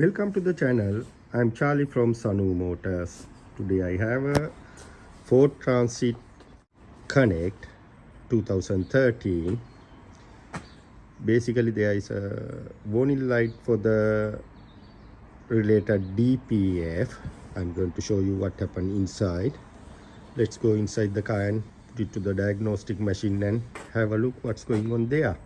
Welcome to the channel. I'm Charlie from Sanu Motors. Today I have a Ford Transit Connect 2013. Basically there is a warning light for the related DPF. I'm going to show you what happened inside. Let's go inside the car and put it to the diagnostic machine and have a look what's going on there.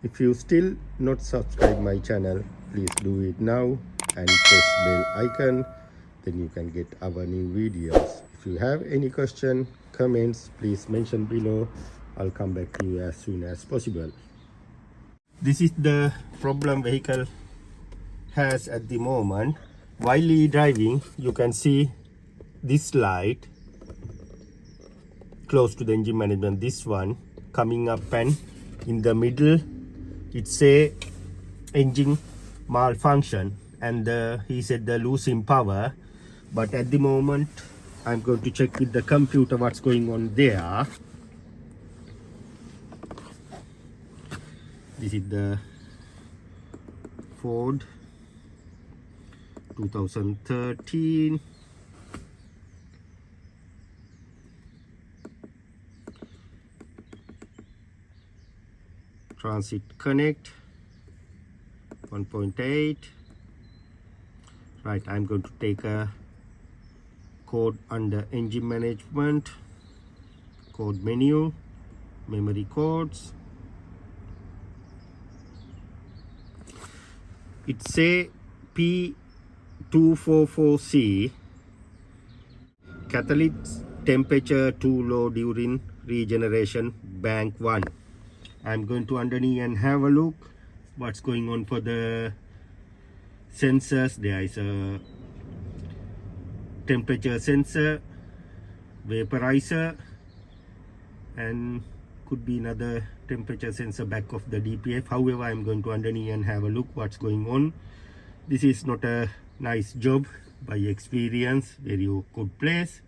If you still not subscribe my channel, please do it now and press bell icon, then you can get our new videos. If you have any question, comments, please mention below. I'll come back to you as soon as possible. This is the problem vehicle has at the moment. While driving, you can see this light close to the engine management, this one coming up, and in the middle it say engine malfunction, and he said the losing power. But at the moment I'm going to check with the computer what's going on there. This is the Ford 2013 Transit Connect 1.8. Right, I'm going to take a code under engine management, code menu, memory codes. It say P244C, catalyst temperature too low during regeneration, bank 1. I'm going to underneath and have a look what's going on for the sensors. There is a temperature sensor, vaporizer, and could be another temperature sensor back of the DPF. However, I'm going to underneath and have a look what's going on. This is not a nice job by experience, very good place.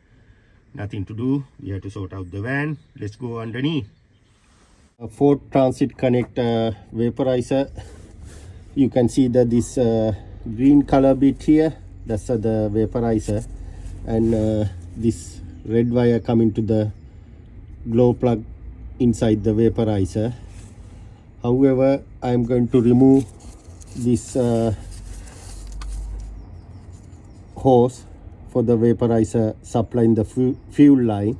Nothing to do, we have to sort out the van. Let's go underneath. Ford Transit Connect vaporizer. You can see that this green color bit here, that's the vaporizer, and this red wire coming to the glow plug inside the vaporizer. However, I'm going to remove this hose for the vaporizer supplying the fuel line.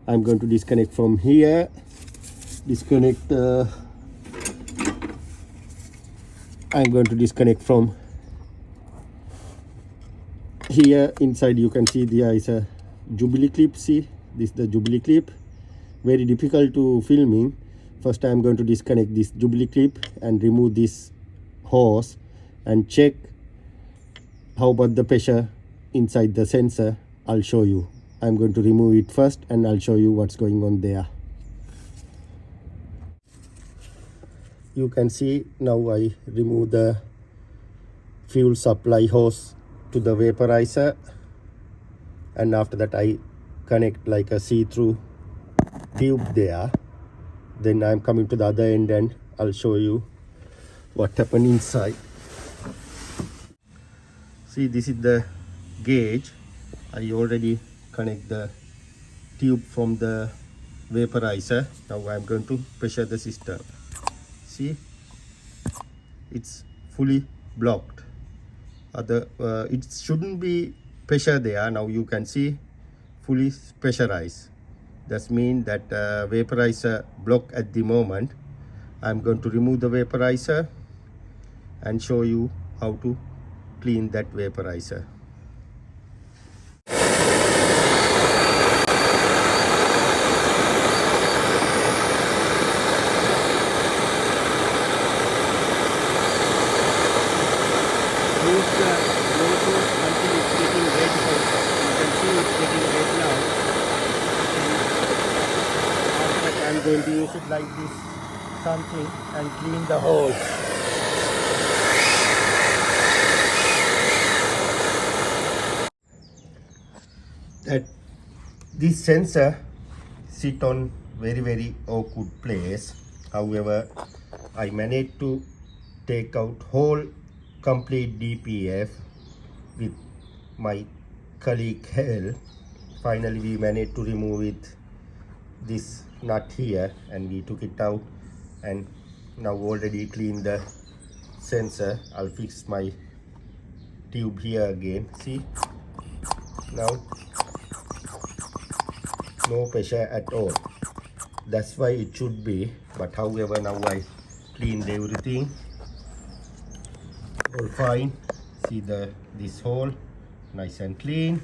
I'm going to disconnect from here. I'm going to disconnect from here. Inside you can see there is a jubilee clip. See, this is the jubilee clip. Very difficult to filming. First I'm going to disconnect this jubilee clip and remove this hose and check how about the pressure inside the sensor. I'll show you. I'm going to remove it first and I'll show you what's going on there. You can see now I remove the fuel supply hose to the vaporizer, and after that I connect like a see-through tube there. Then I'm coming to the other end and I'll show you what happened inside. See, this is the gauge. I already connect the tube from the vaporizer. Now I'm going to pressure the system. See, it's fully blocked. It shouldn't be pressure there. Now you can see fully pressurized. That means that vaporizer block at the moment. I'm going to remove the vaporizer and show you how to clean that vaporizer. Use the Bluetooth until it's getting red. You can see it's getting red now. After that I'm going to use it like this, something, and clean the hose. that this sensor sit on very awkward place. However, I managed to take out whole complete DPF with my colleague help. Finally we managed to remove it, this nut here, and we took it out, and now already cleaned the sensor. I'll fix my tube here again. See, now no pressure at all. That's why it should be, but however now I cleaned everything, all fine. See this hole nice and clean.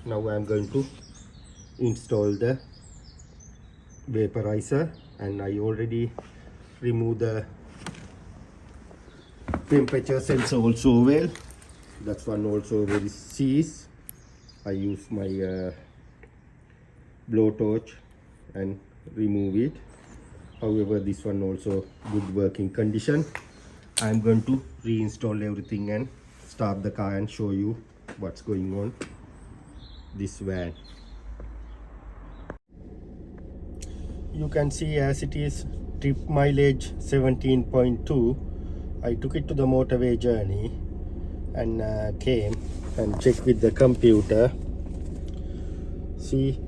Now I'm going to install the vaporizer, and I already removed the temperature sensor also well. That's one also very seized. I use my blowtorch and remove it. However, this one also good working condition. I'm going to reinstall everything and start the car and show you what's going on this van. You can see as it is trip mileage 17.2. I took it to the motorway journey and came and checked with the computer. See,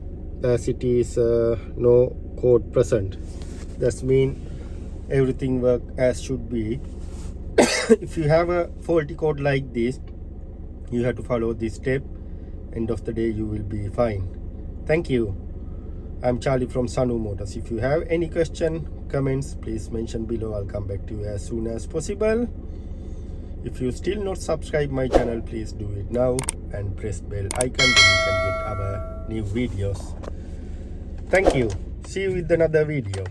as it is no code present. That means everything work as should be. If you have a faulty code like this, you have to follow this step. End of the day you will be fine. Thank you. I'm Charlie from Sanu Motors. If you have any question, comments, please mention below. I'll come back to you as soon as possible. If you still not subscribe my channel, please do it now and press bell icon, then you can get our new videos. Thank you. See you with another video.